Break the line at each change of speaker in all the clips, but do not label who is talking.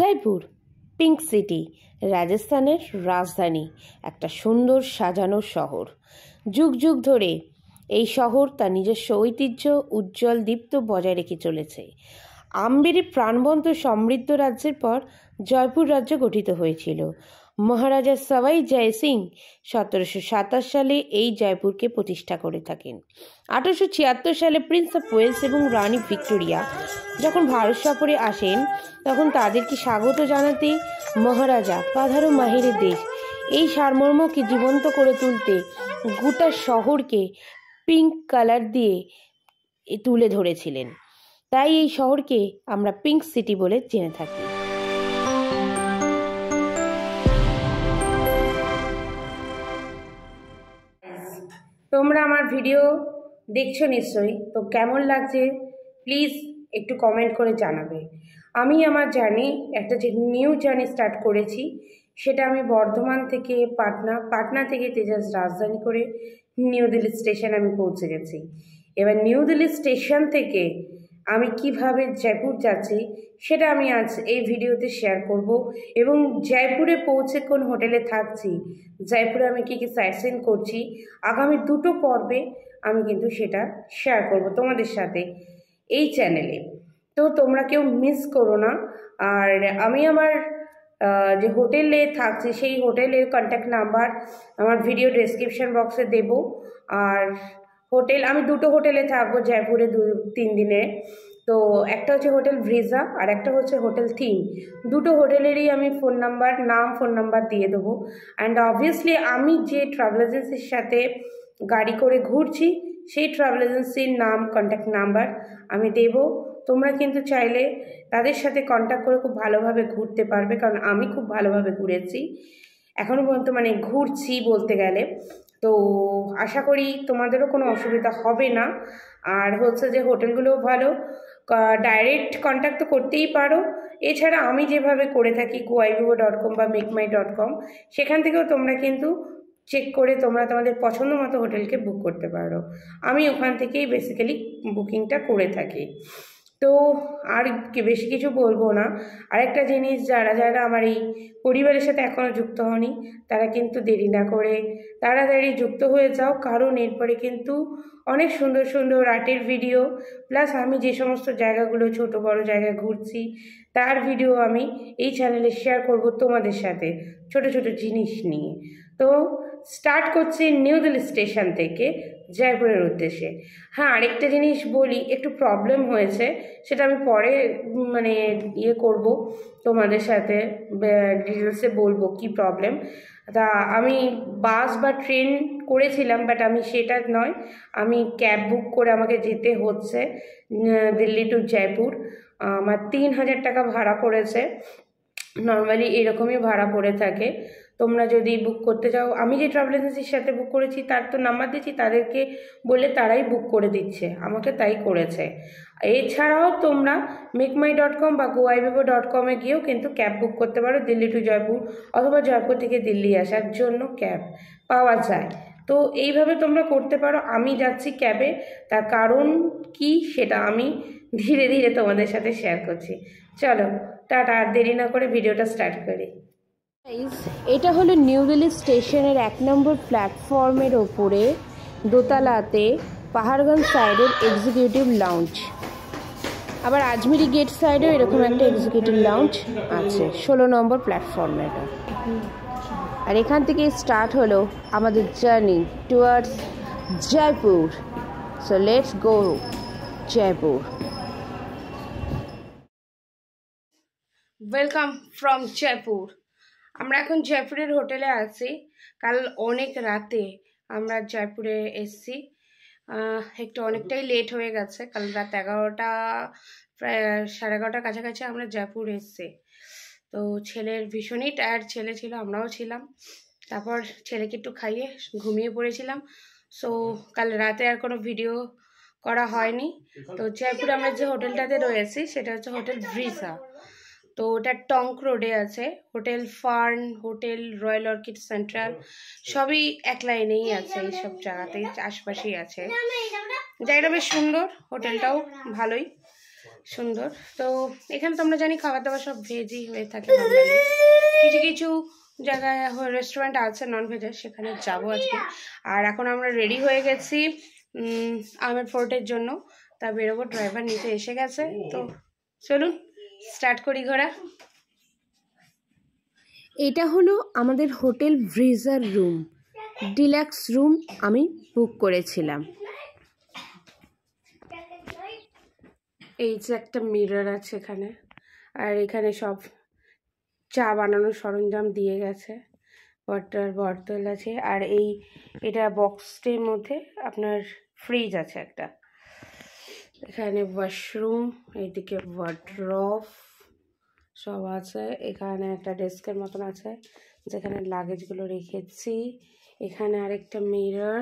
Jaipur pink city, রাজস্থানের রাজধানী, একটা সুন্দর সাজানো শহর। যুগ যুগ ধরে এই শহর তার নিজস্ব ঐতিহ্য উজ্জ্বল দীপ্ত বজায় রেখে চলেছে। আম্বেরি প্রাণবন্ত সমৃদ্ধ রাজ্যের পর জয়পুর রাজ্য গঠিত হয়েছিল। মহারাজা সবাই জয় সিং 1727 সালে এই জয়পুরকে প্রতিষ্ঠা করে থাকেন। 1876 সালে প্রিন্স অফ ওয়েলস এবং রানী ভিক্টোরিয়া যখন ভারত সফরে আসেন, তখন তাদেরকে স্বাগত জানাতে মহারাজা পাধারো মাহিরের দেশ এই সারমর্মকে জীবন্ত করে তুলতে গোটা শহরকে পিঙ্ক কালার দিয়ে তুলে ধরেছিলেন। তাই এই শহরকে আমরা পিঙ্ক সিটি বলে জেনে থাকি। তোমরা আমার ভিডিও দেখছো নিশ্চয়ই, তো কেমন লাগছে প্লিজ একটু কমেন্ট করে জানাবে। আমি আমার জার্নি, একটা যে নিউ জার্নি স্টার্ট করেছি, সেটা আমি বর্ধমান থেকে পাটনা থেকে তেজাস রাজধানী করে নিউ দিল্লি স্টেশন আমি পৌঁছে গেছি। এবার নিউ দিল্লি স্টেশন থেকে আমি কিভাবে জয়পুর যাচ্ছি সেটা আমি আজ এই ভিডিওতে শেয়ার করব, এবং জয়পুরে পৌঁছে কোন হোটেলে থাকছি, জয়পুরে আমি কী কী সাইট সিন করছি, আগামী দুটো পর্বে আমি কিন্তু সেটা শেয়ার করব তোমাদের সাথে এই চ্যানেলে। তো তোমরা কেউ মিস করো না। আর আমি আমার যে হোটেলে থাকছি সেই হোটেলের কন্ট্যাক্ট নাম্বার আমার ভিডিও ডেসক্রিপশন বক্সে দেব। আর হোটেল, আমি দুটো হোটেলে থাকবো জয়পুরে 2-3 দিনে। তো একটা হচ্ছে হোটেল ব্রিজা আর একটা হচ্ছে হোটেল থিম। দুটো হোটেলেরই আমি ফোন নাম্বার দিয়ে দেবো। অ্যান্ড অবভিয়াসলি আমি যে ট্রাভেল এজেন্সির সাথে গাড়ি করে ঘুরছি সেই ট্রাভেল এজেন্সির নাম, কন্ট্যাক্ট নাম্বার আমি দেব। তোমরা কিন্তু চাইলে তাদের সাথে কন্ট্যাক্ট করে খুব ভালোভাবে ঘুরতে পারবে, কারণ আমি খুব ভালোভাবে ঘুরেছি এখনও পর্যন্ত, মানে ঘুরছি বলতে গেলে। তো আশা করি তোমাদেরও কোনো অসুবিধা হবে না। আর হচ্ছে যে হোটেলগুলোও ভালো, ডাইরেক্ট কন্ট্যাক্ট তো করতেই পারো। এছাড়া আমি যেভাবে করে থাকি goibibo.com বা makemy.com, সেখান থেকেও তোমরা কিন্তু চেক করে তোমরা তোমাদের পছন্দ মতো হোটেলকে বুক করতে পারো। আমি ওখান থেকেই বেসিক্যালি বুকিংটা করে থাকি। তো আর বেশি কিছু বলবো না। আরেকটা জিনিস, যারা আমার এই পরিবারের সাথে এখনও যুক্ত হয়নি তারা কিন্তু দেরি না করে তাড়াতাড়ি যুক্ত হয়ে যাও, কারণ এরপরে কিন্তু অনেক সুন্দর সুন্দর আর্টের ভিডিও, প্লাস আমি যে সমস্ত জায়গাগুলো ছোট বড় জায়গায় ঘুরছি তার ভিডিও আমি এই চ্যানেলে শেয়ার করব তোমাদের সাথে, ছোট ছোট জিনিস নিয়ে। তো স্টার্ট করছি নিউ দিল্লি স্টেশন থেকে জয়পুরের উদ্দেশ্যে। হ্যাঁ, আরেকটা জিনিস বলি, একটু প্রবলেম হয়েছে, সেটা আমি পরে মানে করব তোমাদের সাথে, ডিটেলসে বলবো কি প্রবলেম। তা আমি বাস বা ট্রেন করেছিলাম, বাট আমি সেটা নয়, আমি ক্যাব বুক করে আমাকে যেতে হচ্ছে দিল্লি টু জয়পুর। আমার 3000 টাকা ভাড়া পড়েছে। নর্মালি এরকমই ভাড়া পড়ে থাকে। তোমরা যদি বুক করতে চাও, আমি যে ট্রাভেল এজেন্সির সাথে বুক করেছি তার তো নাম্বার দিচ্ছি, তাদেরকে বলে তারাই বুক করে দিচ্ছে, আমাকে তাই করেছে। এছাড়াও তোমরা makemy.com বা goibibo.com গিয়েও কিন্তু ক্যাব বুক করতে পারো দিল্লি টু জয়পুর, অথবা জয়পুর থেকে দিল্লি আসার জন্য ক্যাব পাওয়া যায়। তো এইভাবে তোমরা করতে পারো। আমি যাচ্ছি ক্যাবে, তার কারণ কি সেটা আমি ধীরে ধীরে তোমাদের সাথে শেয়ার করছি। চলো টাটা, আর দেরি না করে ভিডিওটা স্টার্ট করি। এটা হলো নিউ দিল্লি স্টেশনের 1 নম্বর প্ল্যাটফর্মের ওপরে দোতলাতে পাহাড়গঞ্জ সাইডের এক্সিকিউটিভ লাউঞ্জ। আবার আজমিরি গেট সাইডেও এরকম একটা এক্সিকিউটিভ লাউঞ্জ আছে 16 নম্বর প্ল্যাটফর্মে। আর এখান থেকে স্টার্ট হলো আমাদের journey towards Jaipur. So let's go Jaipur. Welcome from Jaipur. আমরা এখন জয়পুরের হোটেলে আছি। কাল অনেক রাতে আমরা জয়পুরে এসেছি, একটু অনেকটাই লেট হয়ে গেছে। কাল রাত 11টা, প্রায় 11:30টার কাছাকাছি আমরা জয়পুর এসেছি। তো ছেলের ভীষণই টায়ার্ড ছেলে ছিল, আমরাও ছিলাম। তারপর ছেলেকে একটু খাইয়ে ঘুমিয়ে পড়েছিলাম। সো কাল রাতে আর কোনো ভিডিও করা হয়নি। তো জয়পুরে আমরা যে হোটেলটাতে রয়েছি সেটা হচ্ছে হোটেল ব্রিজা। তো ওটা টঙ্ক রোডে আছে। Hotel fern, hotel royal orchid central সবই এক লাইনেই আছে, এইসব জায়গাতেই আশপাশেই আছে। জায়গাটা বেশ সুন্দর, হোটেলটাও ভালোই। সুন্দর। তো এখানে তো আমরা জানি খাবার দাবার সব ভেজই হয়ে থাকে, কিছু কিছু জায়গায় রেস্টুরেন্ট আছে নন ভেজের, সেখানে যাবো আজকে। আর এখন আমরা রেডি হয়ে গেছি আমের ফোর্টের জন্য, তা বেরোবো, ড্রাইভার নিতে এসে গেছে। তো চলুন স্টার্ট করি ঘোরা। এটা হলো আমাদের হোটেল ব্রিজার রুম, ডিলাক্স রুম আমি বুক করেছিলাম। এই যে একটা মিরর আছে এখানে, আর এখানে সব চা বানানোর সরঞ্জাম দিয়ে গেছে, ওয়াটার বটল আছে, আর এটা বক্সটির মধ্যে আপনার ফ্রিজ আছে একটা, এখানে ওয়াশরুম, এইদিকে ওয়ার্ডরোব সব আছে, এখানে একটা ডেস্কের মতন আছে যেখানে লাগেজগুলো রেখেছি, এখানে আরেকটা মিরর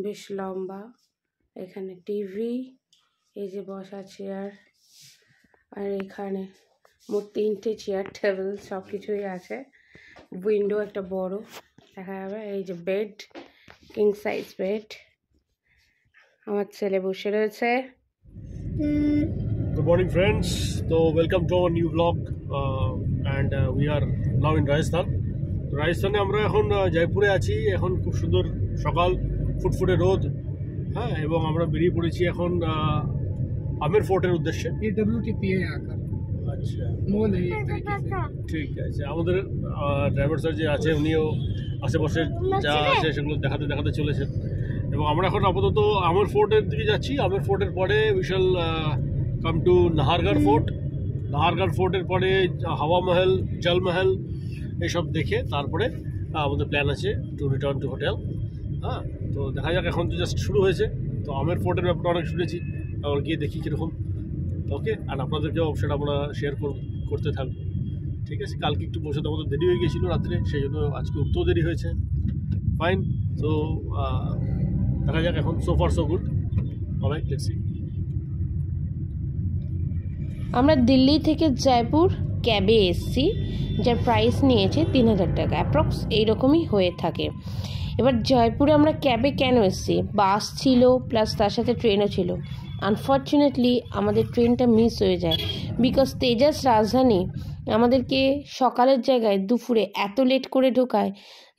বেশ লম্বা, এখানে টিভি, এই যে বসা চেয়ার, আর এখানে মোট 3টে চেয়ার টেবিল সব কিছুই আছে, উইন্ডো একটা বড় দেখা যাবে, এই যে বেড, কিং সাইজ বেড, আমার ছেলে বসে রয়েছে।
Good morning friends, so welcome to our new vlog and we are now in Rajasthan. রাজস্থানে আমরা এখন জয়পুরে আছি, এখন খুব সুন্দর সকাল, ফুটফুটে রোদ, হ্যাঁ, এবং আমরা বেরিয়ে পড়েছি এখন আমের ফোর্টের উদ্দেশ্যে। আচ্ছা, ঠিক আছে, আমাদের ড্রাইভার স্যার যে আছে উনিও আশেপাশে যা আছে সেগুলো দেখাতে দেখাতে চলেছেন, এবং আমরা এখন আপাতত আমের ফোর্টের দিকে যাচ্ছি। আমের ফোর্টের পরে we shall come to Nahargarh fort, Nahargarh ফোর্টের পরে হাওয়া মহল, জল মহল, এইসব দেখে তারপরে আমাদের প্ল্যান আছে টু রিটার্ন টু হোটেল। হ্যাঁ, তো দেখা যাক, এখন তো জাস্ট শুরু হয়েছে, তো আমের ফোর্টের ব্যাপারটা অনেক শুনেছি, আবার গিয়ে দেখি কীরকম। ওকে, আর আপনাদেরকেও সেটা আমরা শেয়ার করতে থাকবো। ঠিক আছে, কালকে একটু বসে আমাদের দেরি হয়ে গেছিলো রাত্রে, সেই জন্য আজকে উঠতেও দেরি হয়েছে। ফাইন, তো দেখা যাক এখন, so far so good. Alright, let's see.
আমরা দিল্লি থেকে জয়পুর ক্যাবে এসেছি, যার প্রাইস নিয়েছে 3000 টাকা অ্যাপ্রক্স, এইরকমই হয়ে থাকে। এবার জয়পুরে আমরা ক্যাবে কেন এসেছি, বাস ছিল প্লাস তার সাথে ট্রেনও ছিল। আনফর্চুনেটলি আমাদের ট্রেনটা মিস হয়ে যায়, বিকজ তেজাস রাজধানী আমাদেরকে সকালের জায়গায় দুপুরে এত লেট করে ঢোকায়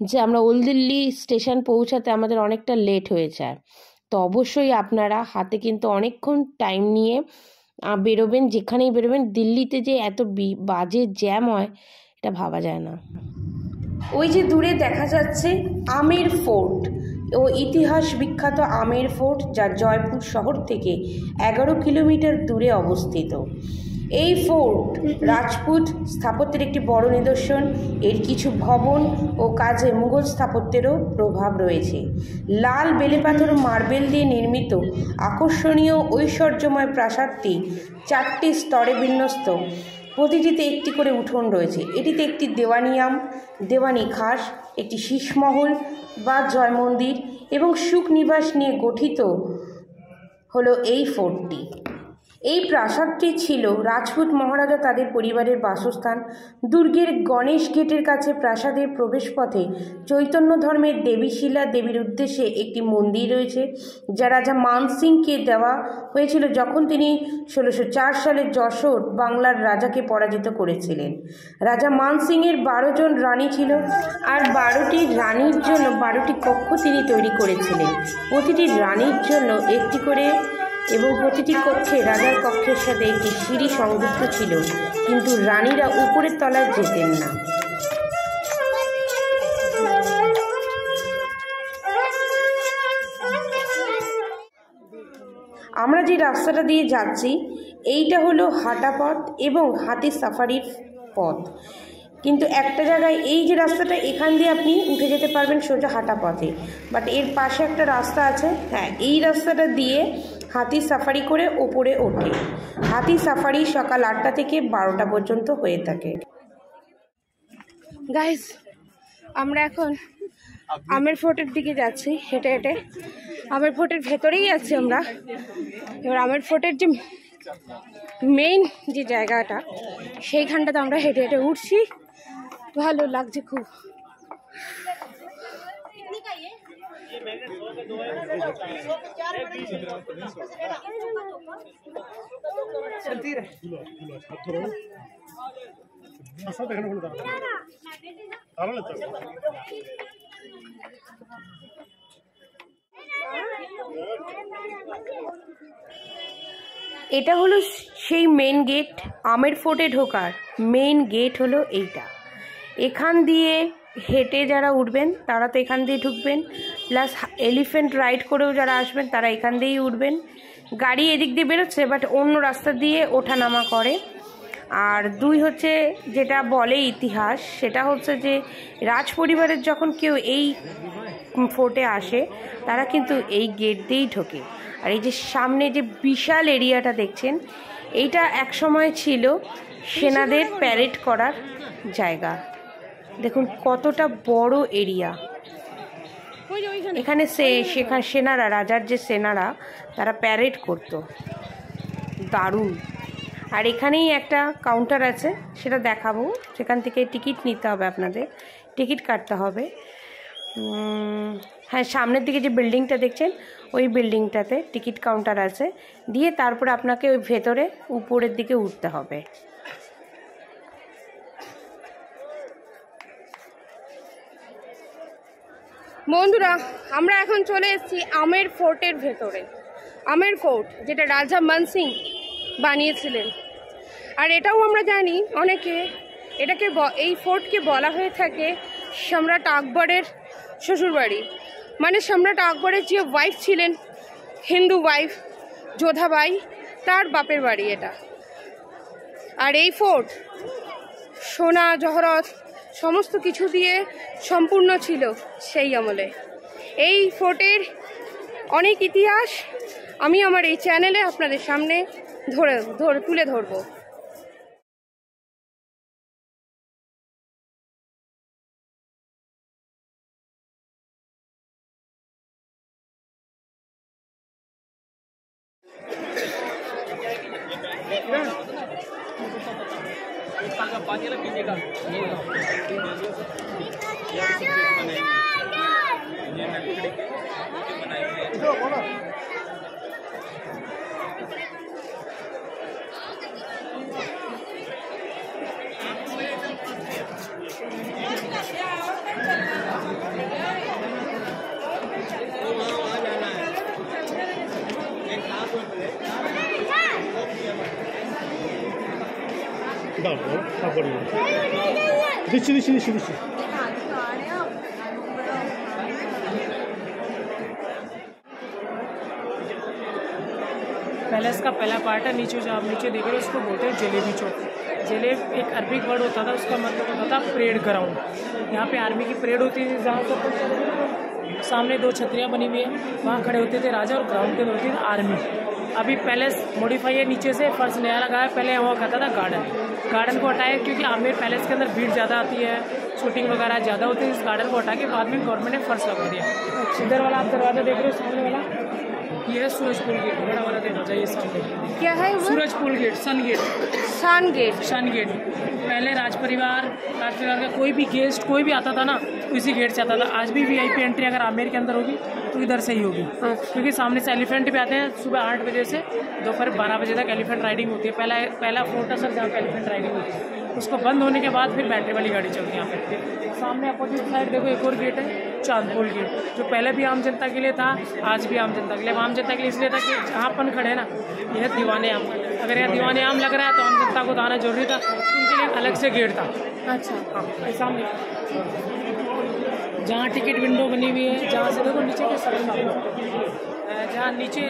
যে আমরা ওল্ড দিল্লি স্টেশন পৌঁছাতে আমাদের অনেকটা লেট হয়ে যায়। তো অবশ্যই আপনারা হাতে কিন্তু অনেকক্ষণ টাইম নিয়ে বেরোবেন, যেখানেই বেরোবেন। দিল্লিতে যে এত বাজে জ্যাম হয় এটা ভাবা যায় না। ওই যে দূরে দেখা যাচ্ছে আমের ফোর্ট, ও ইতিহাস বিখ্যাত আমের ফোর্ট, যা জয়পুর শহর থেকে 11 কিলোমিটার দূরে অবস্থিত। এই ফোর্ট রাজপুত স্থাপত্যের একটি বড় নিদর্শন। এর কিছু ভবন ও কাজে মুঘল স্থাপত্যেরও প্রভাব রয়েছে। লাল বেলেপাথর মার্বেল দিয়ে নির্মিত আকর্ষণীয় ঐশ্বর্যময় প্রাসাদটি 4টি স্তরে বিন্যস্ত, প্রতিটিতে একটি করে উঠোন রয়েছে। এটিতে একটি দেওয়ানি খাস, একটি শীষমহল বা জয় মন্দির এবং সুখ নিবাস নিয়ে গঠিত হলো এই ফোর্টটি। এই প্রাসাদটি ছিল রাজপুত মহারাজা তাদের পরিবারের বাসস্থান। দুর্গের গণেশ গেটের কাছে প্রাসাদের প্রবেশপথে চৈতন্য ধর্মের দেবী শিলা দেবীর উদ্দেশ্যে একটি মন্দির রয়েছে, যা রাজা মান সিংকে দেওয়া হয়েছিল যখন তিনি 1604 সালে যশোর বাংলার রাজাকে পরাজিত করেছিলেন। রাজা মান সিংয়ের 12 জন রানী ছিল, আর 12টি রানীর জন্য 12টি কক্ষ তিনি তৈরি করেছিলেন। প্রতিটি রানীর জন্য একটি করে, এবং প্রতিটি কক্ষে রাজার কক্ষের সাথে একটি সিঁড়ি সংযুক্ত ছিল, কিন্তু রানীরা উপরের তলায় যেতেন না। আমরা যে রাস্তাটা দিয়ে যাচ্ছি এইটা হলো হাঁটা পথ এবং হাতি সাফারির পথ, কিন্তু একটা জায়গায় এই যে রাস্তাটা, এখান দিয়ে আপনি উঠে যেতে পারবেন সোজা হাঁটা পথে, বাট এর পাশে একটা রাস্তা আছে, হ্যাঁ, এই রাস্তাটা দিয়ে হাতি সাফারি করে ওপরে ওঠে। হাতি সাফারি সকাল 8টা থেকে 12টা পর্যন্ত হয়ে থাকে। গাইস, আমরা এখন আমের ফোর্টের দিকে যাচ্ছি হেঁটে হেঁটে। আমের ফোর্টের ভেতরেই আছি আমরা। এবার আমের ফোর্টের যে মেইন যে জায়গাটা, সেইখানটাতে আমরা হেঁটে হেঁটে উঠছি, ভালো লাগছে খুব। এটা হলো সেই মেন গেট, আমের ফোর্টে ঢোকার মেন গেট হলো এইটা। এখান দিয়ে হেঁটে যারা উঠবেন তারা তো এখান দিয়ে ঢুকবেন, প্লাস এলিফ্যান্ট রাইড করেও যারা আসবেন তারা এখান দিয়েই উঠবেন। গাড়ি এদিক দিয়ে বেরোচ্ছে, বাট অন্য রাস্তা দিয়ে ওঠানামা করে। আর দুই হচ্ছে যেটা বলে ইতিহাস, সেটা হচ্ছে যে রাজ পরিবারের যখন কেউ এই ফোর্টে আসে তারা কিন্তু এই গেট দিয়েই ঢোকে। আর এই যে সামনে যে বিশাল এরিয়াটা দেখছেন, এইটা একসময় ছিল সেনাদের প্যারেড করার জায়গা। দেখুন কতটা বড় এরিয়া। এখানে সেখানে সেনারা, রাজার যে সেনারা, তারা প্যারেড করতো। দারুণ। আর এখানেই একটা কাউন্টার আছে, সেটা দেখাবো। সেখান থেকে টিকিট নিতে হবে, আপনাদের টিকিট কাটতে হবে। হ্যাঁ, সামনের দিকে যে বিল্ডিংটা দেখছেন ওই বিল্ডিংটাতে টিকিট কাউন্টার আছে, দিয়ে তারপরে আপনাকে ওই ভেতরে উপরের দিকে উঠতে হবে। বন্ধুরা, আমরা এখন চলে এসেছি আমের ফোর্টের ভেতরে। আমের ফোর্ট যেটা রাজা মানসিং বানিয়েছিলেন। আর এটাও আমরা জানি অনেকে এটাকে এই ফোর্টকে বলা হয়ে থাকে সম্রাট আকবরের শ্বশুরবাড়ি। মানে সম্রাট আকবরের যে ওয়াইফ ছিলেন, হিন্দু ওয়াইফ যোধাবাই, তার বাপের বাড়ি এটা। আর এই ফোর্ট সোনা জহরত সমস্ত কিছু দিয়ে সম্পূর্ণ ছিল সেই আমলে। এই ফোর্টের অনেক ইতিহাস আমি আমার এই চ্যানেলে আপনাদের সামনে তুলে ধরবো।
पैलेस का पहला पार्ट है। नीचे जो आप नीचे देख रहे हो उसको बोलते हैं जलेबी चौक। जलेब एक अरबिक वर्ड होता था, उसका मतलब होता था परेड ग्राउंड। यहाँ पे आर्मी की परेड होती थी, जहाँ पर सामने दो छतरियाँ बनी हुई है, वहाँ खड़े होते थे राजा और ग्राउंड के होती थी आर्मी। अभी पैलेस मॉडिफाई है, नीचे से फर्श नया लगा है। पहले वहाँ कहता था गार्डन। गार्डन को हटाया क्योंकि आमेर पैलेस के अंदर भीड़ ज़्यादा आती है, शूटिंग वगैरह ज़्यादा होती है। इस गार्डन को हटा के बाद में गवर्नमेंट ने फर्श लगा दिया। इधर वाला आप दरवाज़ा देख रहे हो सामने वाला, ये है सूरजपुर गेट। बड़ा वाला देखना चाहिए सामने,
क्या है
सूरजपुल गेट, सन गेट।
सन गेट,
सन गेट। पहले राज परिवार का कोई भी गेस्ट कोई भी आता था ना, इसी गेट से आता था। आज भी वीआईपी एंट्री अगर आमेर के अंदर होगी तो इधर से ही होगी, क्योंकि सामने से एलिफेंट भी आते हैं। सुबह 8 बजे से दोपहर 12 बजे तक एलिफेंट राइडिंग होती है। पहला फोर्ट है सर जहाँ पे एलिफेंट राइडिंग होती है। उसको बंद होने के बाद फिर बैटरी वाली गाड़ी चलती है यहाँ पे। सामने अपोजिट साइड देखो एक और गेट है, चांदपुल गेट, जो पहले भी आम जनता के लिए था, आज भी आम जनता के लिए। आम जनता के लिए इसलिए था कि जहाँ अपन खड़े हैं ना, यह दीवाने आम। अगर यह दीवाने आम लग रहा है तो आम जनता को तो आना जरूरी था, उनके लिए अलग से गेट था।
अच्छा,
हाँ, सामने जहाँ टिकट विंडो बनी हुई है, जहाँ से देखो नीचे के सब जहाँ नीचे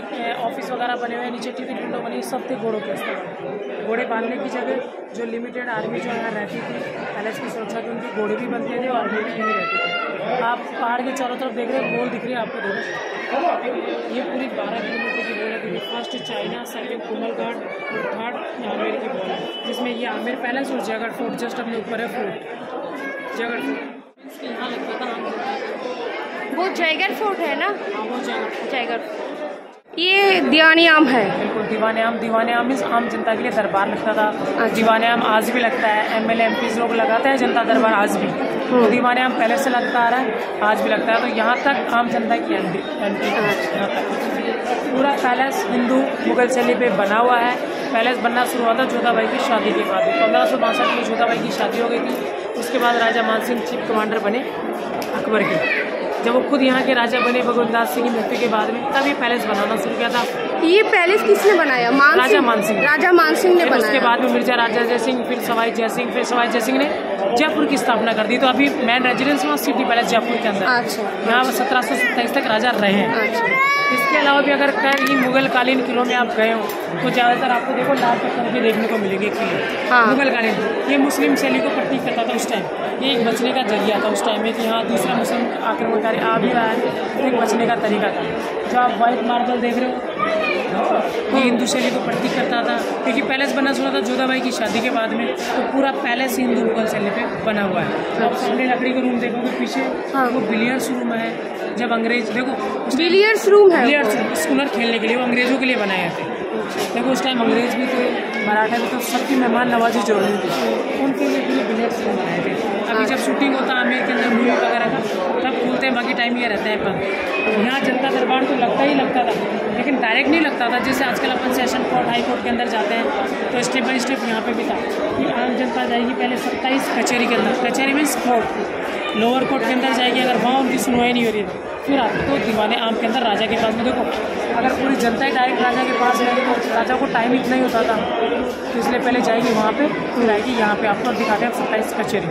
ऑफिस वगैरह बने हुए हैं, नीचे टिकट विंडो बनी है, सब थे घोड़ों के इस्तेमाल। घोड़े बांधने की जगह जो लिमिटेड आर्मी जो यहाँ रहती थी, पैलेस की सुरक्षा के उनके घोड़े भी बनते थे और आर्मी भी नहीं रहती थी। आप पहाड़ के चारों तरफ देख रहे हैं, वॉल दिख रही है आपको, देखो ये पूरी 12 किलोमीटर की वॉल है। फर्स्ट चाइना, सेकंड कुमलगढ़ और थर्ड आमेर की वॉल है, जिसमें ये आमेर पैलेस और जयगढ़ फोर्ट जस्ट अपने ऊपर है। फोर्ट जयगढ़ फोर्ट यहाँ लगता था,
वो जयगढ़ फोर्ट है ना?
हाँ वो जयगढ़।
ये दीवानी आम है।
बिल्कुल दीवाने आम मीन्स आम जनता के लिए दरबार लगता था। दीवाने आम आज भी लगता है, MLA MPs लोग लगाते हैं जनता दरबार आज भी। तो दीवाने आम पहले से लगता आ रहा है, आज भी लगता है। तो यहाँ तक आम जनता की एंट्री यहाँ तक पूरा पैलेस हिंदू मुगल शैली पे बना हुआ है। पैलेस बनना शुरू हुआ था जोधाबाई की शादी के बाद। 1562 में जोधाबाई की शादी हो गई थी। उसके बाद राजा मानसिंह चीफ कमांडर बने अकबर के। जब वो खुद यहाँ के राजा बने भगवंत सिंह की मृत्यु के बाद में, तब ये पैलेस बनाना शुरू किया था।
ये पैलेस किसने बनाया?
राजा मानसिंह
ने बनाया।
उसके बाद में मिर्जा राजा जयसिंह, फिर सवाई जयसिंह, फिर सवाई जयसिंह ने जयपुर की स्थापना कर दी। तो अभी मेन रेजिडेंस वहाँ सिटी पैलेस जयपुर के अंदर।
अच्छा।
यहाँ 1727 तक राजा रहे हैं।
अच्छा।
इसके अलावा भी अगर कहीं मुगल कालीन किलों में आप गए हो तो ज़्यादातर आपको देखो लाल पत्थर के देखने को मिलेंगे किले।
हाँ।
मुगल कालीन ये मुस्लिम शैली को प्रतीक करता था उस टाइम। ये एक बचने का जरिया था उस टाइम में कि हाँ दूसरा मुस्लिम आक्रमणकारी आ भी रहा है, एक बचने का तरीका था। जो आप वाइट मार्बल देख रहे हो ये हिंदू शैली को प्रतीक करता था, क्योंकि पैलेस बनना शुरू था जोधाबाई की शादी के बाद में। तो पूरा पैलेस हिंदू मुगल शैली पे बना हुआ है। आप सामने लकड़ी का रूम देखोगे पीछे, वो बिलियर्ड्स रूम है। जब अंग्रेज देखो
बिलियर्ड्स रूम है,
बिलियर्ड्स स्कूलर खेलने के लिए, वो अंग्रेजों के लिए बनाए थे। देखो उस टाइम अंग्रेज भी थे, मराठा भी, तो सबकी मेहमान नवाजी जरूरी थी, उनके लिए भी बिलियर्ड्स रूम बनाए थे। अभी जब शूटिंग होता है आमिर के अंदर मूवी वगैरह का, तब खोलते हैं, बाकी टाइम ये रहता है बंद। यहाँ जनता दरबार तो लगता ही लगता था, लेकिन डायरेक्ट नहीं लगता था। जैसे आजकल अपन सेशन कोर्ट हाई कोर्ट के अंदर जाते हैं तो स्टेप बाई स्टेप यहाँ पे भी था कि आम जनता जाएगी पहले 27 कचहरी के अंदर। कचहरी मीन्स कोर्ट, लोअर कोर्ट के अंदर जाएगी। अगर वहाँ उनकी सुनवाई नहीं हो रही फिर आपको दीवाने आम के अंदर राजा के पास में। देखो अगर पूरी जनता ही डायरेक्ट राजा के पास रहेगी तो राजा को टाइम इतना ही होता था, तो इसलिए पहले जाएगी वहाँ पे, फिर आएगी यहाँ पे। आपको दिखाते हैं 27 कचहरी।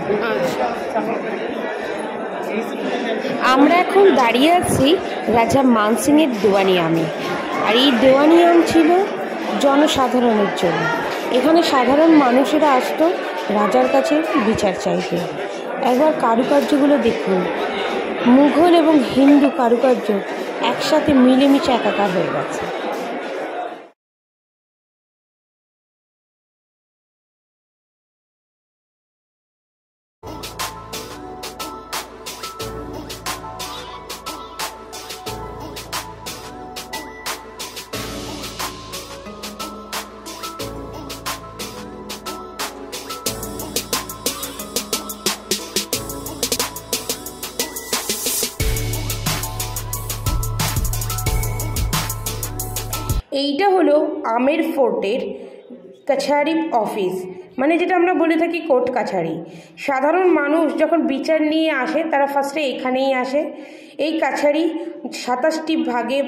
আমরা এখন দাঁড়িয়ে আছি রাজা মানসিংয়ের দেওয়ানি আমে। আর এই দেওয়ানি আম ছিল জনসাধারণের জন্য। এখানে সাধারণ মানুষেরা আসতো রাজার কাছে বিচার চাইতে। একবার কারুকার্যগুলো দেখুন, মুঘল এবং হিন্দু কারুকার্য একসাথে মিলেমিশে একাকার হয়ে গেছে। এইটা হলো আমের ফোর্টের কাছারি অফিস, মানে যেটা আমরা বলে থাকি কোর্ট কাছারি। সাধারণ মানুষ যখন বিচার নিয়ে আসে তারা ফার্স্টে এখানেই আসে। এই কাছারি 27টি ভাগে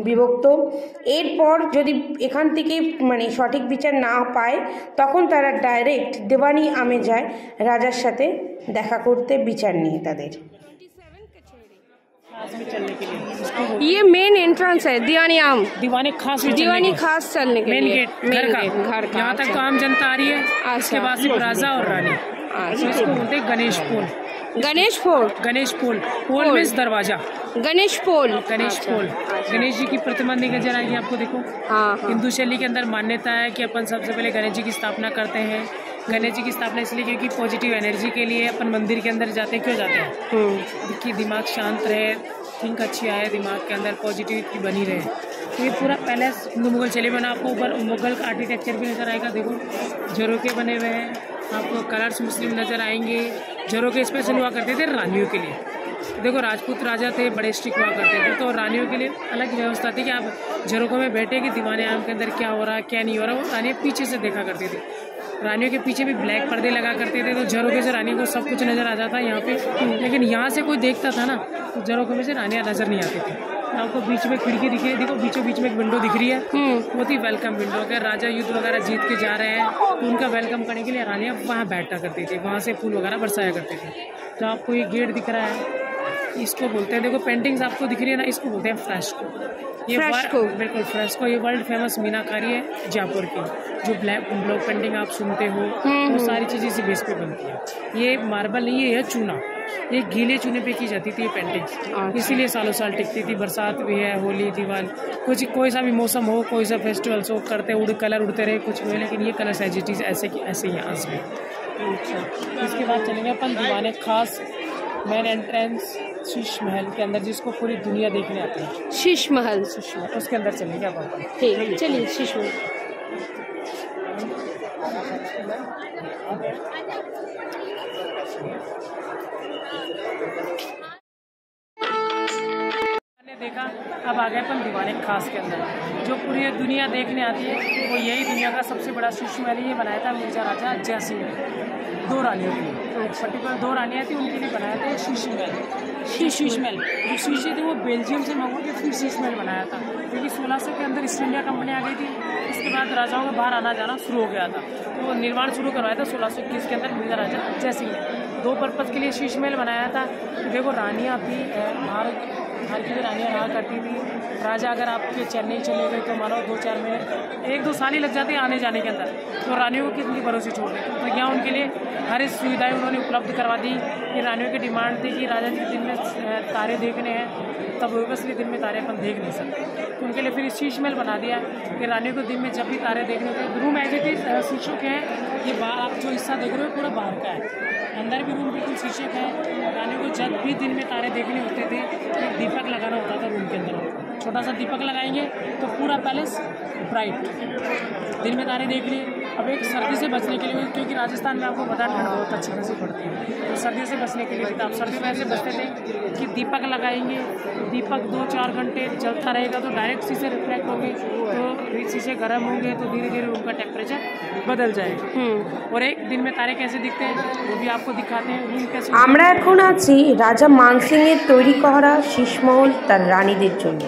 বিভক্ত। এরপর যদি এখান থেকে মানে সঠিক বিচার না পায় তখন তারা ডাইরেক্ট দেওয়ানি আমে যায় রাজার সাথে দেখা করতে বিচার নিয়ে তাদের। ये मेन एंट्रेंस है दीवानी आम,
दीवानी खास
चलने के
मेन
लिए
गेट घर का यहाँ तक तो आम जनता आ रही है। उसके बाद सिर्फ राजा और रानी। इसको बोलते हैं गणेश पोल। गणेश पोल मीन्स दरवाजा। गणेश पोल। गणेश जी की प्रतिमा नजर आएगी आपको। देखो हिंदू शैली के अंदर मान्यता है कि अपन सबसे पहले गणेश जी की स्थापना करते हैं। गणेश जी की स्थापना इसलिए क्योंकि पॉजिटिव एनर्जी के लिए अपन मंदिर के अंदर जाते हैं। क्यों जाते हैं? कि दिमाग शांत रहे, थिंक अच्छी आए, दिमाग के अंदर पॉजिटिविटी बनी रहे। तो ये पूरा पैलेस हिंदू मुगल शैली बना। आपको ऊपर मुगल का आर्किटेक्चर भी नजर आएगा। देखो झरोके बने हुए हैं, आपको कलर्स मुस्लिम नजर आएंगे। झरोके स्पेशल हुआ करते थे रानियों के लिए। देखो राजपूत राजा थे, बड़े स्ट्रिक्ट हुआ करते थे, तो रानियों के लिए अलग व्यवस्था थी कि आप झरोकों में बैठे कि दीवाने आम के अंदर क्या हो रहा है क्या नहीं हो रहा। वो रानियाँ पीछे से देखा करती थी। रानियों के पीछे भी ब्लैक पर्दे लगा करते थे, तो झरोके से रानियों को सब कुछ नजर आ जाता यहाँ पे। लेकिन यहाँ से कोई देखता था ना तो झरोकों में से रानियाँ नजर नहीं आती थी। आपको बीच में खिड़की दिख रही है, देखो बीचों बीच में एक विंडो दिख रही है, वो थी वेलकम विंडो। अगर राजा युद्ध वगैरह जीत के जा रहे हैं तो उनका वेलकम करने के लिए रानियाँ वहाँ बैठा करती थी, वहाँ से फूल वगैरह बरसाया करती थी। तो आपको ये गेट दिख रहा है, इसको बोलते हैं, देखो पेंटिंग्स आपको दिख रही है ना, इसको बोलते हैं फ्रेस्को। ये बिल्कुल फ्रेस्को, ये वर्ल्ड फेमस मीनाकारी है जयपुर की। जो ब्लॉक पेंटिंग आप सुनते हो वो सारी चीज़ें इसी बेस पे बनती है। ये मार्बल नहीं है, ये चूना, ये गीले चूने पे की जाती थी ये पेंटिंग, इसीलिए सालों साल टिकती थी। बरसात भी है, होली, दिवाली, कोई सा भी मौसम हो, कोई सा फेस्टिवल्स हो, करते कलर उड़ते रहे कुछ भी, लेकिन ये कलर एज इट इज़ ऐसे ही आज भी। अच्छा, इसके बाद चलेंगे अपन दीवाने खास मेन एंट्रेंस शीश महल के अंदर, जिसको पूरी दुनिया देखने आती है।
शीश महल,
उसके अंदर चलेंगे आप अपन।
ठीक, चलिए शीश महल।
देखा, अब आ गए अपन दीवाने खास के अंदर, जो पूरी दुनिया देखने आती है। वो यही दुनिया का सबसे बड़ा शीश महल ये बनाया था मिर्जा राजा जय सिंह ने, 2 रानियों के लिए। पर्टिकुलर 2 रानियाँ थी, उनके लिए बनाया था शीश महल। शीश महल जो शीशे थे वो बेल्जियम से मंगवा के फिर शीश महल बनाया था, क्योंकि 1600 के अंदर ईस्ट इंडिया कंपनी आ गई थी। इसके बाद राजाओं का बाहर आना जाना शुरू हो गया था, तो वो निर्माण शुरू करवाया था 1621 के अंदर मिर्जा राजा जय सिंह ने। 2 पर्पज़ के लिए शीश महल बनाया था। देखो रानियाँ भी बाहर की भी रानियाँ रहा करती थी। राजा अगर आपके चेन्नई चले गए तो मानो 2-4 महीने 1-2 साल ही लग जाते हैं आने जाने के अंदर, तो रानियों को कितनी भरोसे छोड़ देते। तो यहाँ उनके लिए हर एक सुविधाएं उन्होंने उपलब्ध करवा दी। कि रानियों की डिमांड थी कि राजा जी दिन में तारे देखने हैं, तब ऑब्वियसली दिन में तारे अपन देख नहीं सकते, तो उनके लिए फिर शीश महल बना दिया कि रानियों को दिन में जब भी तारे देखने को। रूम ऐसे थे शीशों के हैं, ये बाहर आप जो हिस्सा देख रहे हो पूरा बाहर का है, अंदर भी रूम बिल्कुल शीशे का है। रानियों को जब भी दिन में तारे देखने होते थे तो एक दीपक लगाना होता था रूम के अंदर, छोटा सा दीपक लगाएंगे तो पूरा पैलेस ब्राइट, दिन में तारे देख लिए। अब एक सर्दी से बचने के लिए, क्योंकि राजस्थान में आपको पता ठंड बहुत अच्छी खासी पड़ती है, तो सर्दी से बचने के लिए आप सर्दी में ऐसे बचते थे कि दीपक लगाएंगे, दीपक 2-4 घंटे जलता रहेगा तो डायरेक्ट शीशे रिफ्लेक्ट होंगे, तो शीशे गर्म होंगे तो धीरे धीरे रूम का टेम्परेचर बदल जाएगा। और एक दिन में तारे कैसे दिखते हैं वो भी आपको दिखाते हैं। रूम कैसे
আমরা এখন আছি রাজা মানসিংয়ের তৈরি করা শীষমহল তার রানীদের জন্য।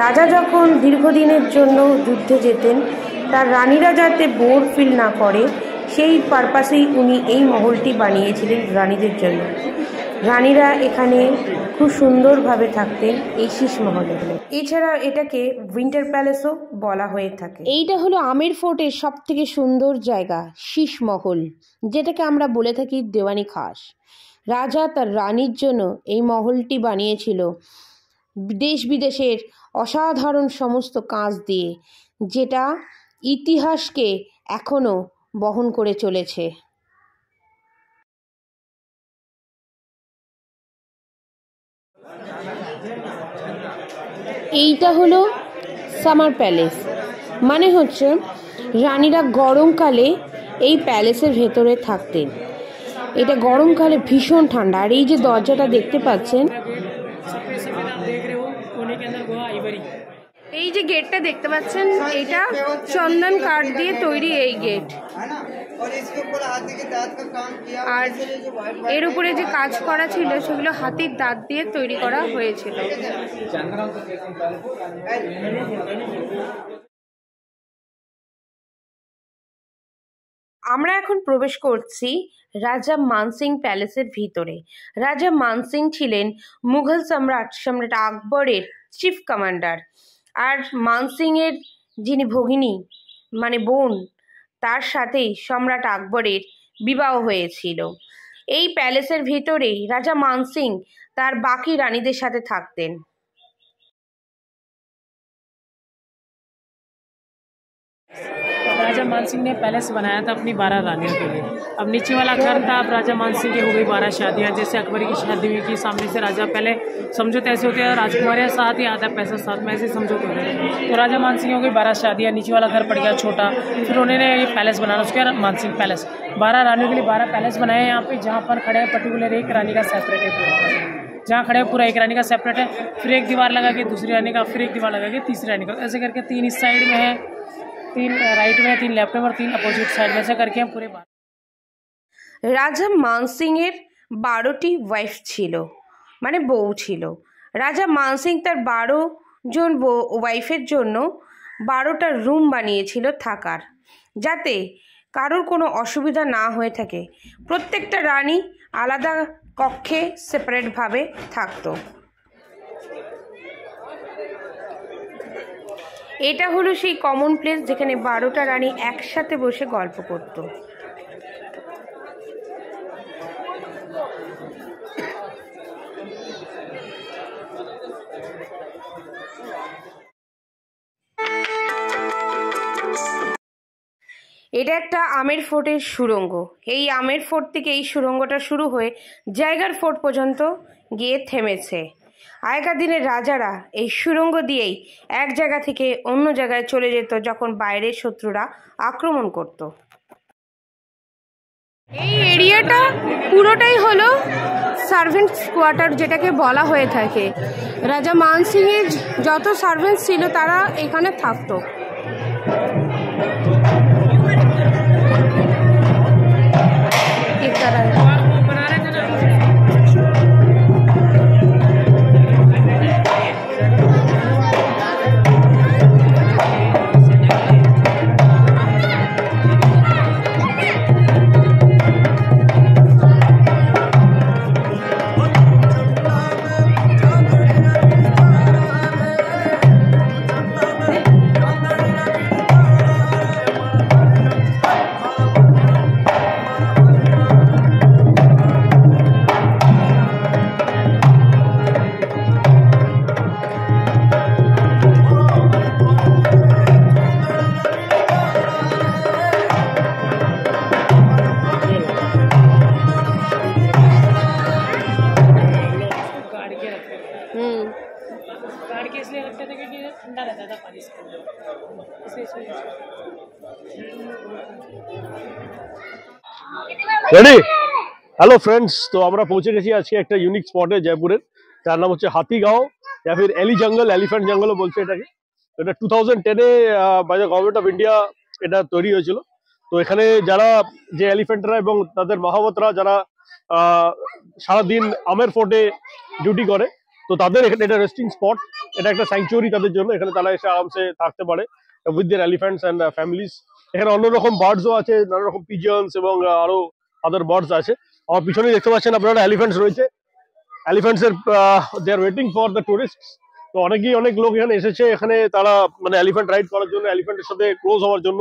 রাজা যখন দীর্ঘদিনের জন্য যুদ্ধে যেতেন, তার রানীরা যাতে বোর ফিল না করে সেই পারপাসেই উনি এই মহলটি বানিয়েছিলেন রানীদের জন্য। রানীরা এখানে খুব সুন্দরভাবে থাকতেন এই শীষ মহলে। এছাড়া এটাকে উইন্টার প্যালেসও বলা হয়ে থাকে। এইটা হলো আমের ফোর্টের সব থেকে সুন্দর জায়গা শীষ মহল, যেটাকে আমরা বলে থাকি দেওয়ানি খাস। রাজা তার রানীর জন্য এই মহলটি বানিয়েছিল দেশ বিদেশের অসাধারণ সমস্ত কাজ দিয়ে, যেটা ইতিহাসকে এখনো বহন করে চলেছে। এইটা হলো সামার প্যালেস, মানে হচ্ছে রানীরা গরমকালে এই প্যালেসের ভেতরে থাকতেন। এটা গরমকালে ভীষণ ঠান্ডা। আর এই যে দরজাটা দেখতে পাচ্ছেন, এই যে গেটটা দেখতে পাচ্ছেন, এটা চন্দন কাঠ দিয়ে তৈরি এই গেট। আর এর উপরে যে কাজ করা ছিল সেগুলো হাতির দাঁত দিয়ে তৈরি করা হয়েছিল। আমরা এখন প্রবেশ করছি রাজা মানসিং প্যালেসের ভিতরে। রাজা মানসিং ছিলেন মুঘল সম্রাট আকবরের চিফ কমান্ডার। আর মানসিংয়ের যিনি ভগিনী মানে বোন, তার সাথেই সম্রাট আকবরের বিবাহ হয়েছিল। এই প্যালেসের ভিতরেই রাজা মানসিং তার বাকি রানীদের সাথে থাকতেন।
राजा मानसिंह ने पैलेस बनाया था अपनी 12 रानियों के लिए। अब नीचे वाला घर था, अब राजा मानसिंह की हो गई 12 शादियाँ। जैसे अकबरी की शादी हुई कि सामने से राजा, पहले समझौते ऐसे होते हैं राजकुमारियाँ साथ ही आधा पैसा साथ में, ऐसे समझौते होते हैं। तो राजा मानसिंह हो गई 12 शादियाँ, नीचे वाला घर पड़ गया छोटा, फिर उन्होंने ये पैलेस बनाना, उसके बाद मानसिंह पैलेस। 12 रानियों के लिए 12 पैलेस बनाए हैं यहाँ पे। जहाँ पर खड़े हैं पर्टिकुलर एक रानी का सेपरेट है, जहाँ खड़े पूरा एक रानी का सेपरेट है, फिर एक दीवार लगा के दूसरी रानी का, फिर एक दीवार लगा के तीसरी रानी का, ऐसे करके 3 इस साइड में है, 3 राइट में, 3 लेफ्ट में और 3 अपोजिट साइड में, ऐसे करके हम पूरे।
রাজা মানসিংয়ের 12টি ওয়াইফ ছিল, মানে বউ ছিল। রাজা মানসিং তার 12 জন ওয়াইফের জন্য 12টা রুম বানিয়েছিল থাকার, যাতে কারোর কোনো অসুবিধা না হয়ে থাকে। প্রত্যেকটা রানী আলাদা কক্ষে সেপারেটভাবে থাকতো। এটা হলো সেই কমন প্লেস যেখানে 12টা রানী একসাথে বসে গল্প করতো। এটা একটা আমের ফোর্টের সুড়ঙ্গ। এই আমের ফোর্ট থেকে এই সুড়ঙ্গটা শুরু হয়ে জায়গার ফোর্ট পর্যন্ত গিয়ে থেমেছে। আগেকার দিনের রাজারা এই সুড়ঙ্গ দিয়েই এক জায়গা থেকে অন্য জায়গায় চলে যেত যখন বাইরের শত্রুরা আক্রমণ করত। এই এরিয়াটা পুরোটাই হলো সার্ভেন্টস কোয়ার্টার, যেটাকে বলা হয়ে থাকে। রাজা মান সিংয়ের যত সার্ভেন্টস ছিল তারা এখানে থাকতো।
गाड़ के इसलिए रखते थे क्योंकि ठंडा रहता था पानी इसलिए।
রেডি? হ্যালো ফ্রেন্ডস, তো আমরা পৌঁছে গেছি আজকে একটা ইউনিক স্পটে জয়পুরের, যার নাম হচ্ছে হাতিগাঁও या फिर এলি জঙ্গল, এলিফ্যান্ট জঙ্গলও বলছে এটাকে। এটা 2010-এ by the government of India এটা তৈরি হয়েছিল। তো এখানে যারা যে এলিফ্যান্টরা এবং তাদের মাহবতরা যারা সারাদিন আমের ফোর্টে ডিউটি করে, তো তাদের এখানে এটা রেস্টিং স্পট, এটা একটা স্যাংচুয়ারি তাদের জন্য। এখানে তারা এসে আরামসে থাকতে পারে with their elephants and families. এখানে অন্যরকম বার্ডসও আছে, নানা রকম পিজনস এবং আরো আদার বার্ডস আছে। আমার পিছনে দেখতে পাচ্ছেন আপনারা এলিফ্যান্টস রয়েছে। এলিফ্যান্টস এর they are waiting for the tourist. তো অনেক লোক এখানে এসেছে, এখানে তারা মানে এলিফ্যান্ট রাইড করার জন্য, এলিফ্যান্টের সাথে ক্লোজ হওয়ার জন্য।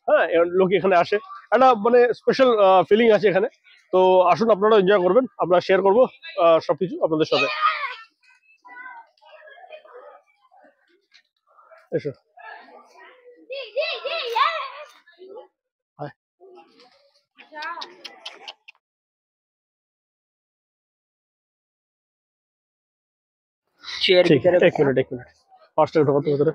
হ্যাঁ, লোক এখানে আসে, একটা মানে স্পেশাল ফিলিং আছে এখানে। তো আসুন, আপনারা এনজয় করবেন, আমরা শেয়ার করবো সবকিছু আপনাদের সাথে। এসো।
चेयर की तरफ
एक मिनट फास्ट उधर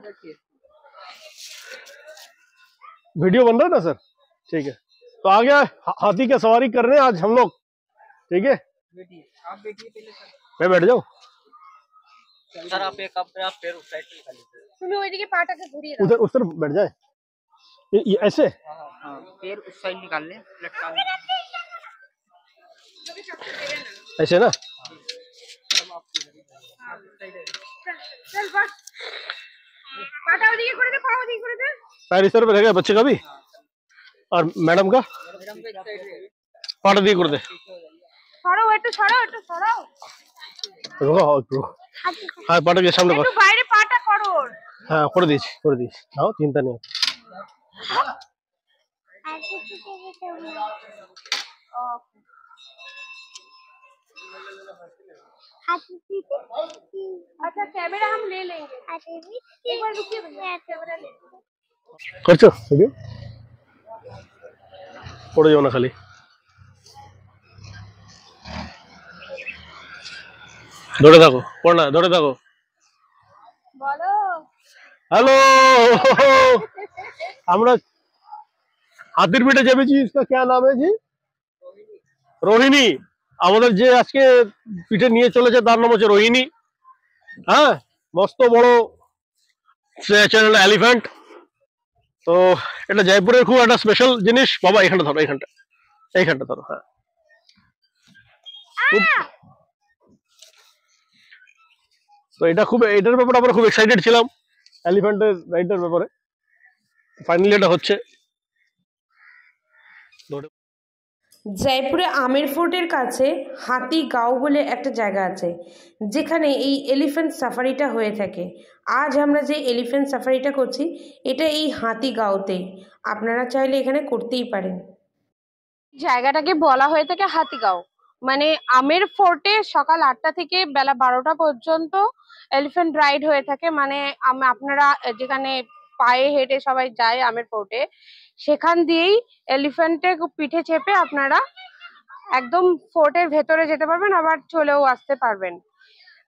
वीडियो बन रहा है ना सर? ठीक है, तो आ गया हाथी की सवारी कर रहे हैं आज हम लोग। ठीक है,
आप बैठिए पहले सर।
मैं बैठ जाऊँ?
सर आप एक आप पैर उस साइड से खाली
তুমি ওইদিকে পাটাকে ঘুরিয়ে দাও।
उधर उस तरफ बैठ जाए, ये ऐसे।
हां पैर उस साइड निकाल ले, लटका ले
ऐसे ना।
चल बस पाटा ওদিকে করে দে, পা ওদিকে করে দে।
पैर इस तरफ रहेगा बच्चे का भी, और मैडम का पाटा दिए कर दे।
সরাও একটু, সরাও একটু, সরাও।
रुको, हाँ पाटा के सामने
একটু বাইরে পাটা করো।
हाँ कर दीजिए आओ, चिंता नहीं।
अच्छा कैमरा हम ले लेंगे, एक बार रुकिए भैया, कैमरा ले
करছো ভিডিও, পড়ে যাও না খালি। ধরে থাকো, পড় না, ধরে থাকো।
বলো।
হ্যালো, আমরা হাতির পিঠে চেপেছি। इसका क्या नाम है जी? রোহিণী। আমাদের যে আজকে পিঠে নিয়ে চলেছে তার নাম হচ্ছে রোহিণী। হ্যাঁ, মস্ত বড় চ্যানেল এলিফ্যান্ট। তো এটা জয়পুরের খুব একটা স্পেশাল জিনিস। বাবা এখানটা ধরো, এইখানটা ধরো। হ্যাঁ, তো এটার ব্যাপারে আমরা খুব এক্সাইটেড ছিলাম, এলিফ্যান্টের রাইডের ব্যাপারে। ফাইনালি এটা হচ্ছে।
জয়পুরে আমের ফোর্টের কাছে হাতিগাঁও বলে একটা জায়গা আছে, যেখানে এই এলিফ্যান্ট সাফারিটা হয়ে থাকে। আজ আমরা যে এলিফ্যান্ট সাফারিটা করছি এটা এই হাতিগাঁওতেই। আপনারা চাইলে এখানে করতেই পারেন। জায়গাটাকে বলা হয়ে থাকে হাতিগাঁও। মানে আমের ফোর্টে সকাল 8টা থেকে বেলা 12টা পর্যন্ত এলিফ্যান্ট রাইড হয়ে থাকে। মানে আপনারা যেখানে পায়ে হেঁটে সবাই যায় আমের ফোর্টে, সেখান দিয়েই এলিফ্যান্টের পিঠে চেপে আপনারা একদম ফোর্টের ভেতরে যেতে পারবেন, আবার চলেও আসতে পারবেন।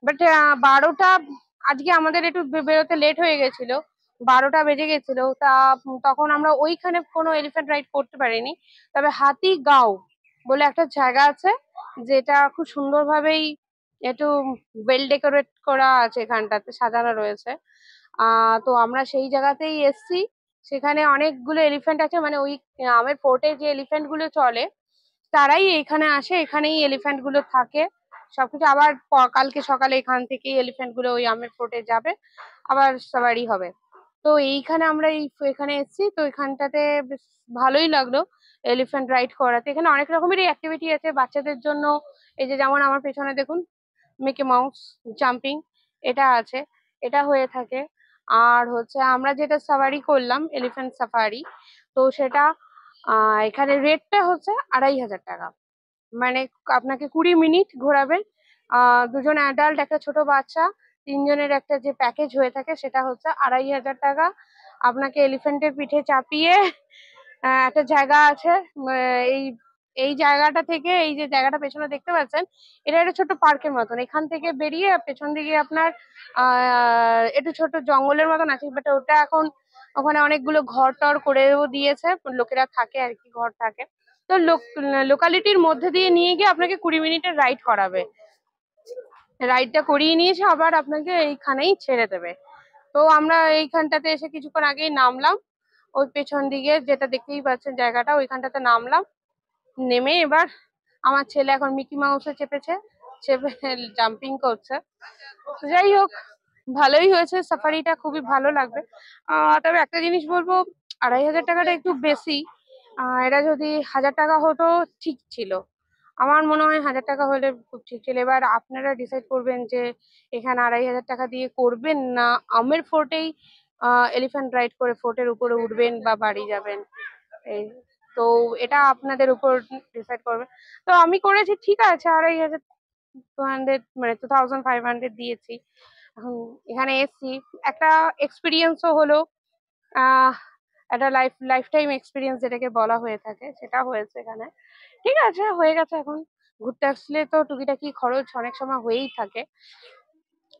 বাট 12টা, আজকে আমাদের একটু বেরোতে লেট হয়ে গেছিল, 12টা বেজে গেছিল, তা তখন আমরা ওইখানে কোনো এলিফ্যান্ট রাইড করতে পারিনি। তবে হাতিগাঁও বলে একটা জায়গা আছে, যেটা খুব সুন্দরভাবেই একটু ওয়েল ডেকোরেট করা আছে, এখানটাতে সাজানো রয়েছে। তো আমরা সেই জায়গাতেই এসছি। সেখানে অনেকগুলো এলিফ্যান্ট আছে, মানে ওই আমের ফোর্টে যে এলিফ্যান্ট গুলো চলে তারাই এখানে আসে, এখানেই এলিফ্যান্ট গুলো থাকে সবকিছু। আবার কালকে সকালে এখান থেকেই এলিফ্যান্ট গুলো ওই আমের ফোর্টে যাবে, আবার সাফারি হবে। তো এইখানে আমরা এখানে এসেছি, তো এখানটাতে বেশ ভালোই লাগলো এলিফ্যান্ট রাইড করাতে। এখানে অনেক রকমেরই অ্যাক্টিভিটি আছে বাচ্চাদের জন্য। এই যে যেমন আমার পেছনে দেখুন মিকি মাউস জাম্পিং, এটা আছে, এটা হয়ে থাকে। আর হচ্ছে আমরা যেটা সাফারি করলাম এলিফ্যান্ট সাফারি, তো সেটা এখানে রেটটা হচ্ছে 2500 টাকা। মানে আপনাকে 20 মিনিট ঘোরাবে। দুজন অ্যাডাল্ট, একটা ছোট বাচ্চা, 3 জনের একটা যে প্যাকেজ হয়ে থাকে সেটা হচ্ছে 2500 টাকা। আপনাকে এলিফ্যান্টের পিঠে চাপিয়ে একটা জায়গা আছে, এই এই জায়গাটা থেকে, এই যে জায়গাটা পেছনে দেখতে পাচ্ছেন, এটা একটা ছোট্ট পার্কের মতন। এখান থেকে বেরিয়ে পেছন দিকে আপনার একটু ছোট জঙ্গলের মতন আছে, বাট ওটা এখন ওখানে অনেকগুলো ঘর টর করেও দিয়েছে, লোকেরা থাকে আর কি, ঘর থাকে। তো লোকালিটির মধ্যে দিয়ে নিয়ে গিয়ে আপনাকে 20 মিনিটের রাইড করাবে। রাইডটা করিয়ে নিয়েছে, আবার আপনাকে এইখানেই ছেড়ে দেবে। তো আমরা এইখানটাতে এসে কিছুক্ষণ আগেই নামলাম, ওই পেছন দিকে যেটা দেখতেই পাচ্ছেন জায়গাটা, ওইখানটাতে নামলাম। নেমে এবার আমার ছেলে এখন মিকি মাউসে চেপেছে, চেপে জাম্পিং করছে। যাই হোক, ভালোই হয়েছে, সাফারিটা খুবই ভালো লাগবে। তবে একটা জিনিস বলবো, 2500 টাকাটা একটু বেশি। এটা যদি 1000 টাকা হতো ঠিক ছিল। আমার মনে হয় 1000 টাকা হলে খুব ঠিক ছিল। এবার আপনারা ডিসাইড করবেন যে এখানে 2500 টাকা দিয়ে করবেন, না আমের ফোর্টেই এলিফ্যান্ট রাইড করে ফোর্টের উপরে উঠবেন বা বাড়ি যাবেন। এই তো এটা আপনাদের উপর ডিসাইড করবে। তো আমি করেছি, ঠিক আছে, 2500 মানে 2500 দিয়েছি। এখন এখানে এসছি, একটা এক্সপিরিয়েন্সও হলো, আহ একটা লাইফ টাইম এক্সপিরিয়েন্স যেটাকে বলা হয়ে থাকে, সেটা হয়েছে এখানে। ঠিক আছে, হয়ে গেছে। এখন ঘুরতে আসলে তো টুকিটাকি খরচ অনেক সময় হয়েই থাকে।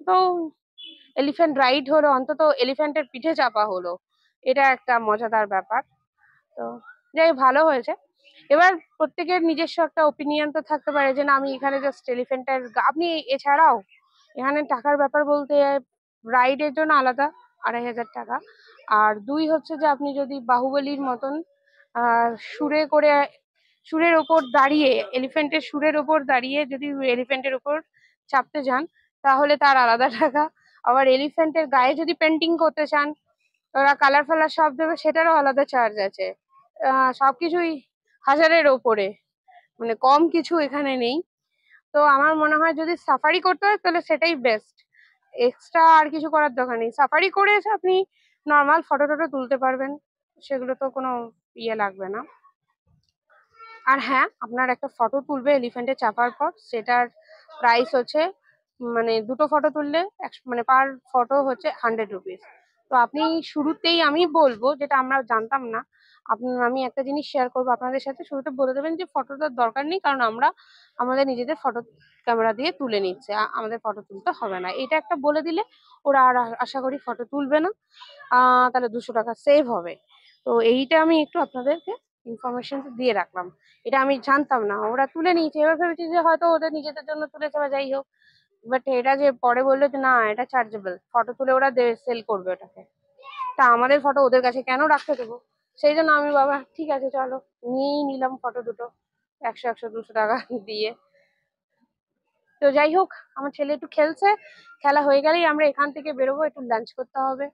তো এলিফ্যান্ট রাইড হলো, অন্তত এলিফ্যান্টের পিঠে চাপা হলো, এটা একটা মজাদার ব্যাপার। তো যাই হোক, ভালো হয়েছে। এবার প্রত্যেকের নিজস্ব একটা ওপিনিয়ন তো থাকতে পারে যে না, আমি এখানে জাস্ট এলিফ্যান্টের, আপনি এছাড়াও এখানে টাকার ব্যাপার বলতে রাইডের জন্য আলাদা 2500 টাকা। আর 2 হচ্ছে যে আপনি যদি বাহুবলীর মতন সুরে করে, সুরের ওপর দাঁড়িয়ে, এলিফ্যান্টের সুরের ওপর দাঁড়িয়ে যদি এলিফ্যান্টের ওপর চাপতে যান, তাহলে তার আলাদা টাকা। আবার এলিফ্যান্টের গায়ে যদি পেন্টিং করতে চান, ওরা কালার ফালার সব দেবে, সেটারও আলাদা চার্জ আছে। সবকিছুই 1000-এর ওপরে, মানে কম কিছু এখানে নেই। তো আমার মনে হয় যদি সাফারি করতে হয় তাহলে সেটাই বেস্ট, এক্সট্রা আর কিছু করার দরকার নেই। সাফারি করে এসে আপনি নর্মাল ফটো টটো তুলতে পারবেন, সেগুলো তো কোনো ইয়ে লাগবে না। আর হ্যাঁ, আপনার একটা ফটো তুলবে এলিফ্যান্টে চাপার পর, সেটার প্রাইস হচ্ছে, মানে 2টো ফটো তুললে মানে পার ফটো হচ্ছে 100 রুপিস। তো আপনি শুরুতেই, আমি বলবো, যেটা আমরা জানতাম না, আমি একটা জিনিস শেয়ার করবো আপনাদের সাথে, শুরুতে বলে দেবেন যে ফটোটার দরকার নেই, কারণ আমরা আমাদের নিজেদের ফটো ক্যামেরা দিয়ে তুলে নিচ্ছে, আমাদের ফটো তুলতে হবে না। এটা একটা বলে দিলে ওরা আর আশা করি ফটো তুলবে না। তাহলে 200 টাকা সেভ হবে। তো এইটা আমি একটু আপনাদেরকে ইনফরমেশন দিয়ে রাখলাম। এটা আমি জানতাম না, ওরা তুলে নিয়েছে, এবার ভেবেছি যে হয়তো ওদের নিজেদের জন্য তুলেছে বা যাই হোক। বাট এটা যে পরে বললো যে না, এটা চার্জেবল, ফটো তুলে ওরা সেল করবে ওটাকে। তা আমাদের ফটো ওদের কাছে কেন রাখতে দেবো? সেই জন্য আমি, বাবা ঠিক আছে চলো, নিয়েই নিলাম ফটো দুটো 100-200 টাকা দিয়ে। তো যাই হোক, আমার ছেলে একটু খেলছে, খেলা হয়ে গেলেই আমরা এখান থেকে বেরোবো, একটু লাঞ্চ করতে হবে।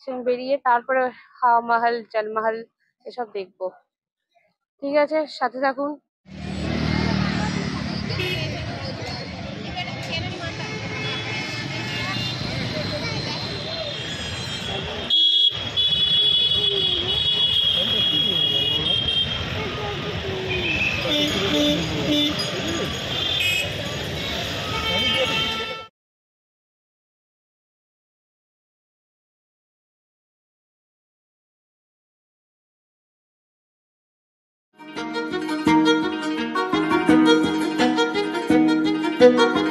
সে বেরিয়ে তারপরে হাওয়া মহল, জলমহল এসব দেখবো। ঠিক আছে, সাথে থাকুন। है।